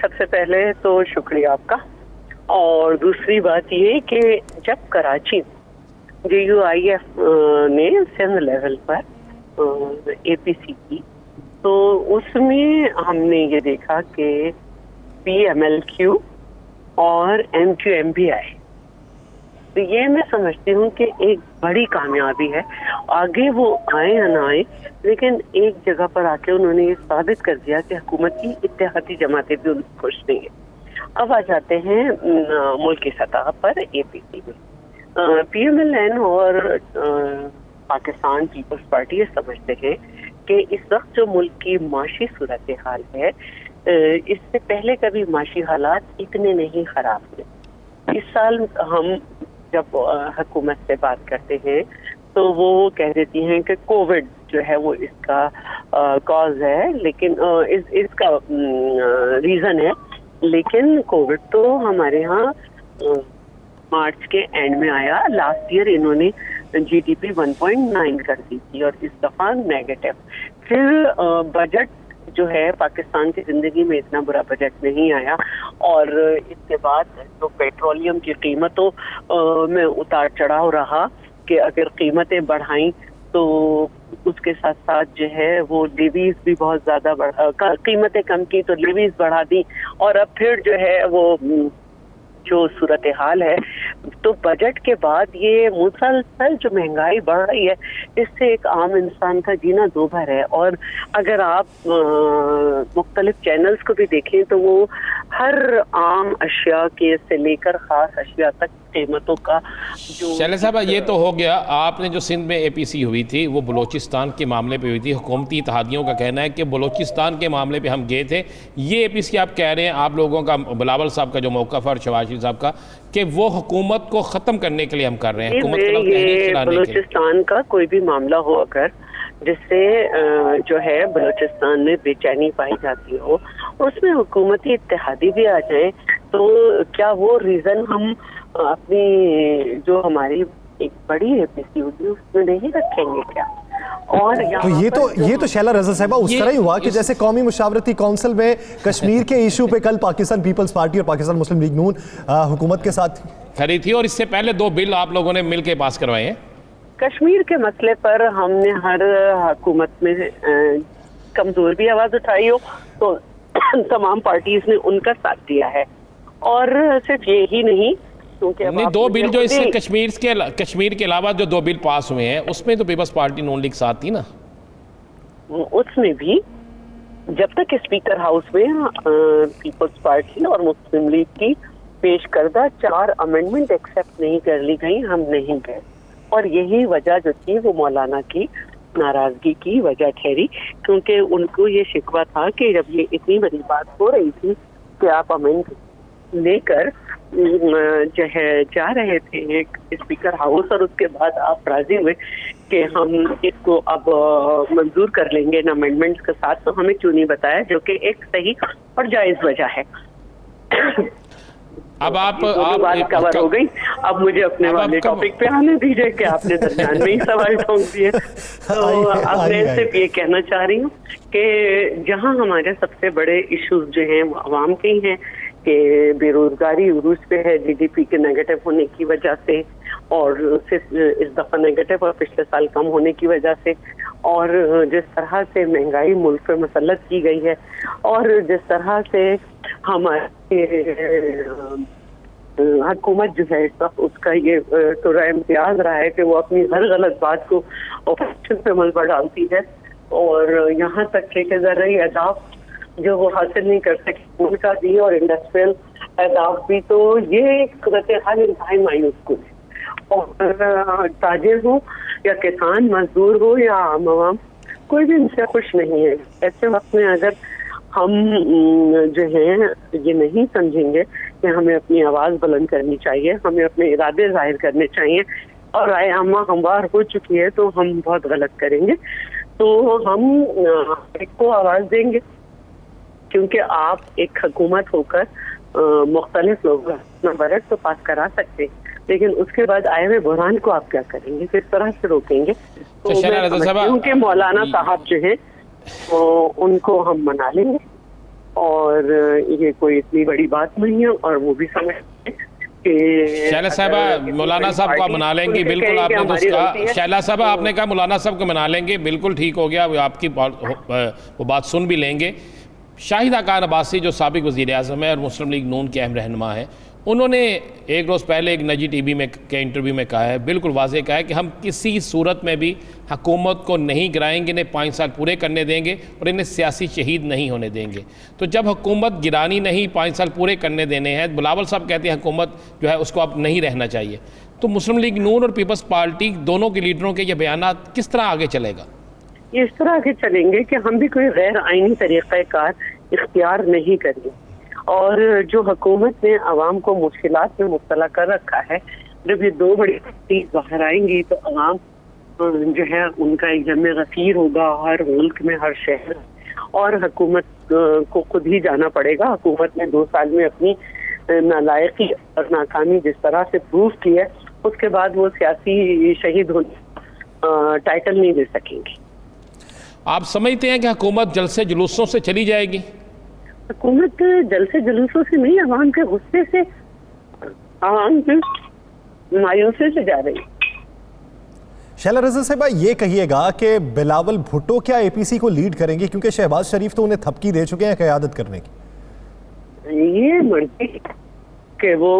سب سے پہلے تو شکریہ آپ کا, اور دوسری بات یہ کہ جب کراچی JUIF نے سندھ لیول پر اے پی سی کی تو اس میں ہم نے یہ دیکھا کہ PMLQ اور MQM بھی آئے. تو یہ میں سمجھتی ہوں کہ ایک بڑی کامیابی ہے. آگے وہ آئے یا نہ آئے, لیکن ایک جگہ پر آ کے انہوں نے یہ ثابت کر دیا کہ حکومت کی اتحادی جماعتیں بھی ان کو خوش نہیں ہیں. اب آ جاتے ہیں ملک کی سطح پر اے پی سی میں. PMLN اور پاکستان پیپلز پارٹی یہ سمجھتے ہیں کہ اس وقت جو ملک کی معاشی صورتحال ہے, اس سے پہلے کبھی معاشی حالات اتنے نہیں خراب ہوئے. اس سال ہم جب حکومت سے بات کرتے ہیں تو وہ کہہ دیتی ہیں کہ کووڈ جو ہے وہ اس کا کاز ہے, لیکن اس کا ریزن ہے, لیکن کووڈ تو ہمارے ہاں مارچ کے اینڈ میں آیا. لاسٹ ایئر انہوں نے GDP 1.9 کر دی تھی اور اس دفعہ نیگیٹو. پھر بجٹ جو ہے پاکستان کی زندگی میں اتنا برا بجٹ نہیں آیا, اور اس کے بعد جو پیٹرولیم کی قیمتوں میں اتار چڑھاؤ رہا کہ اگر قیمتیں بڑھائیں تو اس کے ساتھ ساتھ جو ہے وہ لیویز بھی بہت زیادہ قیمتیں کم کی تو لیویز بڑھا دی, اور اب پھر جو ہے وہ جو صورتحال ہے تو بجٹ کے بعد یہ مسلسل جو مہنگائی بڑھ رہی ہے اس سے ایک عام انسان کا جینا دو بھر ہے. اور اگر آپ مختلف چینلز کو بھی دیکھیں تو وہ ہر عام اشیاء کے سے لے کر خاص اشیاء تک قیمتوں کا جو. شیلا صاحبہ یہ تو ہو گیا, آپ نے جو سندھ میں اے پی سی ہوئی تھی وہ بلوچستان کے معاملے پہ ہوئی تھی. حکومتی اتحادیوں کا کہنا ہے کہ بلوچستان کے معاملے پہ ہم گئے تھے. یہ اے پی سی آپ کہہ رہے ہیں, آپ لوگوں کا بلاول صاحب کا جو موقف ہے اور شہباز شریف صاحب کا کہ وہ حکومت کو ختم کرنے کے لیے ہم کر رہے ہیں, حکومت کے یہ بلوچستان کا کوئی بھی معاملہ ہو اگر جس سے جو ہے بلوچستان میں بے چینی پائی جاتی ہو, اس میں حکومتی اتحادی بھی آ جائیں, تو کیا وہ ریزن ہم اپنی جو ہماری ایک بڑی APC ہوگی اس میں نہیں رکھیں گے کیا؟ اور تو یہ تو شیلا رضا صاحبہ اس طرح ہی ہوا کہ جیسے قومی مشاورتی کونسل میں کشمیر کے ایشو پہ کل پاکستان پیپلز پارٹی اور پاکستان مسلم لیگ نون حکومت کے ساتھ کھڑی تھی، اور اس سے پہلے 2 بل آپ لوگوں نے مل کے پاس کروائے ہیں. کشمیر کے مسئلے پر ہم نے ہر حکومت میں کمزور بھی آواز اٹھائی ہو تو تمام پارٹیز نے ان کا ساتھ دیا ہے. اور صرف یہی نہیں، کیونکہ نہیں 2 بل جو اس سے کشمیر کے علاوہ جو 2 بل پاس ہوئے ہیں اس میں تو پیپلز پارٹی نون لیگ ساتھ تھی نا. اس میں بھی جب تک اسپیکر ہاؤس میں پیپلز پارٹی اور مسلم لیگ کی پیش کردہ 4 امینڈمنٹ ایکسیپٹ نہیں کر لی گئی، ہم نہیں گئے. اور یہی وجہ جو تھی وہ مولانا کی ناراضگی کی وجہ ٹھہری، کیونکہ ان کو یہ شکوہ تھا کہ جب یہ اتنی بڑی بات ہو رہی تھی کہ آپ امینڈ لے کر جو ہے جا رہے تھے اسپیکر ہاؤس، اور اس کے بعد آپ راضی ہوئے کہ ہم اس کو اب منظور کر لیں گے ان امینڈمنٹس کے ساتھ، تو ہمیں کیوں نہیں بتایا، جو کہ ایک صحیح اور جائز وجہ ہے. اب آپ بات کور ہو گئی، اب مجھے اپنے والے ٹاپک پہ آنے دیجیے کہ آپ نے درمیان میں ہی سوال ٹھونک دیے. تو اب میں صرف یہ کہنا چاہ رہی ہوں کہ جہاں ہمارے سب سے بڑے ایشوز جو ہیں وہ عوام کے ہی ہیں کہ بے روزگاری عروج پہ ہے GDP کے نیگیٹو ہونے کی وجہ سے، اور صرف اس دفعہ نیگیٹو اور پچھلے سال کم ہونے کی وجہ سے، اور جس طرح سے مہنگائی ملک پہ مسلط کی گئی ہے، اور جس طرح سے ہماری حکومت جو ہے اس کا یہ سورہ امتیاز رہا ہے کہ وہ اپنی ہر غلط بات کو اپوزیشن پہ ملبہ ڈالتی ہے، اور یہاں تک کہ زرعی اہداف جو وہ حاصل نہیں کر سکے ان کا بھی، اور انڈسٹریل اہداف بھی. تو یہ ایک صورتحال انتہائی مایوس کن ہے. اور تاجر ہو یا کسان، مزدور ہو یا عام عوام، کوئی بھی ان سے خوش نہیں ہے. ایسے وقت میں اگر ہم جو ہیں یہ نہیں سمجھیں گے کہ ہمیں اپنی آواز بلند کرنی چاہیے، ہمیں اپنے ارادے ظاہر کرنے چاہیے، اور رائے عامہ ہموار ہو چکی ہے تو ہم بہت غلط کریں گے. تو ہم ایک کو آواز دیں گے، کیونکہ آپ ایک حکومت ہو کر مختلف لوگوں اپنا بجٹ تو پاس کرا سکتے، لیکن اس کے بعد آئے ہوئے بحران کو آپ کیا کریں گے، کس طرح سے روکیں گے. تو میں سمجھتی ہوں کہ مولانا صاحب جو ہیں ان کو ہم منا لیں گے، اور یہ کوئی اتنی بڑی بات نہیں ہے، اور وہ بھی سمجھتے ہیں کہ شیلا صاحبہ مولانا صاحب کو منا لیں گے. بالکل آپ نے تو کہا، شیلا صاحبہ آپ نے کہا مولانا صاحب کو منا لیں گے، بالکل ٹھیک ہو گیا، آپ کی وہ بات سن بھی لیں گے. شاہدہ خان عباسی جو سابق وزیر اعظم ہے اور مسلم لیگ نون کے اہم رہنما ہیں، انہوں نے ایک روز پہلے ایک نجی ٹی وی میں کے انٹرویو میں کہا ہے، بالکل واضح کہا ہے کہ ہم کسی صورت میں بھی حکومت کو نہیں گرائیں گے، انہیں 5 سال پورے کرنے دیں گے اور انہیں سیاسی شہید نہیں ہونے دیں گے. تو جب حکومت گرانی نہیں، 5 سال پورے کرنے دینے ہیں، بلاول صاحب کہتے ہیں حکومت جو ہے اس کو اب نہیں رہنا چاہیے. تو مسلم لیگ نون اور پیپلز پارٹی دونوں کے لیڈروں کے یہ بیانات کس طرح آگے چلے گا؟ اس طرح آگے چلیں گے کہ ہم بھی کوئی غیر آئینی طریقہ کار اختیار نہیں کریں، اور جو حکومت نے عوام کو مشکلات میں مبتلا کر رکھا ہے، جب یہ 2 بڑی چیز باہر آئیں گی تو عوام جو ہے ان کا ایک جمع غفیر ہوگا ہر ملک میں، ہر شہر، اور حکومت کو خود ہی جانا پڑے گا. حکومت نے 2 سال میں اپنی نالائقی اور ناکامی جس طرح سے پروف کی ہے، اس کے بعد وہ سیاسی شہید ہونے ٹائٹل نہیں دے سکیں گے. آپ سمجھتے ہیں کہ حکومت جلسے جلوسوں سے چلی جائے گی؟ حکومت جلسے جلوسوں سے نہیں، عوام کے غصے سے، عوام کی مایوسی سے جا رہی. شیلا رضا صاحبہ یہ کہیے گا کہ بلاول بھٹو کیا APC کو لیڈ کریں گے، کیونکہ شہباز شریف تو انہیں تھپکی دے چکے ہیں قیادت کرنے کی؟ یہ مرضی کہ وہ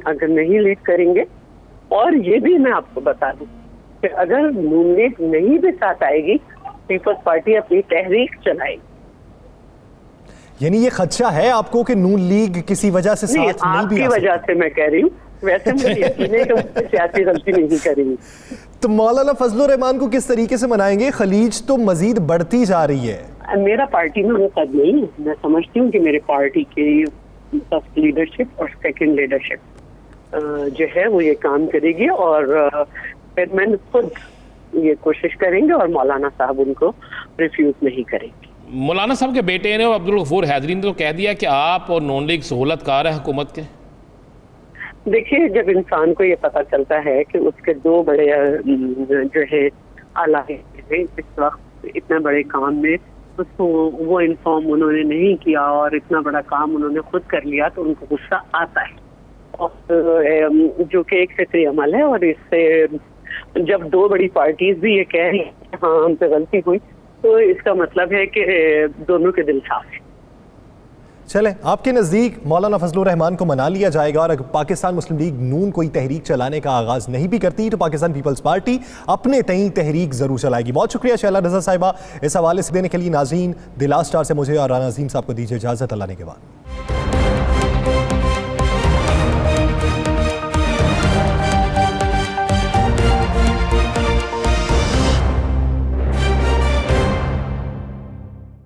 اگر نہیں لیڈ کریں گے، اور یہ بھی میں آپ کو بتا دوں کہ اگر نون لیگ نہیں بھی ساتھ آئے گی، پیپلز پارٹی اپنی تحریک چلائے گی. یعنی یہ خدشہ ہے آپ کو کہ نون لیگ کسی وجہ سے ساتھ نہیں بھی آ سکتی؟ آپ کی وجہ سے میں کہہ رہی ہوں، ویسے مجھے یقین ہے کہ وہ سیاسی غلطی نہیں کریں گی. تو مولانا فضل الرحمان کو کس طریقے سے منائیں گے؟ خلیج تو مزید بڑھتی جا رہی ہے. میرا پارٹی میں وہ قد نہیں ہے. میں سمجھتی ہوں کہ میرے پارٹی کی فرسٹ لیڈرشپ اور سیکنڈ لیڈرشپ جو ہے وہ یہ کام کرے گی، اور پھر میں خود یہ کوشش کریں گے، اور مولانا صاحب ان کو ریفیوز نہیں کریں گے. مولانا صاحب کے بیٹے نے عبدالغفور حیدری نے تو کہہ دیا کہ آپ اور نون لیگ سہولت کار ہے حکومت کے. دیکھیے جب انسان کو یہ پتا چلتا ہے کہ اس کے دو بڑے جو ہے اعلیٰ اس وقت اتنے بڑے کام میں اس کو وہ انفارم انہوں نے نہیں کیا اور اتنا بڑا کام انہوں نے خود کر لیا تو ان کو غصہ آتا ہے، اور جو کہ ایک فطری عمل ہے. اور اس سے جب دو بڑی پارٹیز بھی یہ کہہ رہی ہیں کہ ہاں ہم سے غلطی ہوئی تو اس کا مطلب ہے کہ دونوں کے دل صاف ہیں. چلیں، آپ کے نزدیک مولانا فضل الرحمان کو منا لیا جائے گا، اور اگر پاکستان مسلم لیگ نون کوئی تحریک چلانے کا آغاز نہیں بھی کرتی تو پاکستان پیپلز پارٹی اپنے تئیں تحریک ضرور چلائے گی. بہت شکریہ شیلا رضا صاحبہ اس حوالے سے دینے کے لیے. ناظرین، دی لاسٹ آور سے مجھے اور رانا عظیم صاحب کو دیجیے اجازت اللہ نے کے بعد.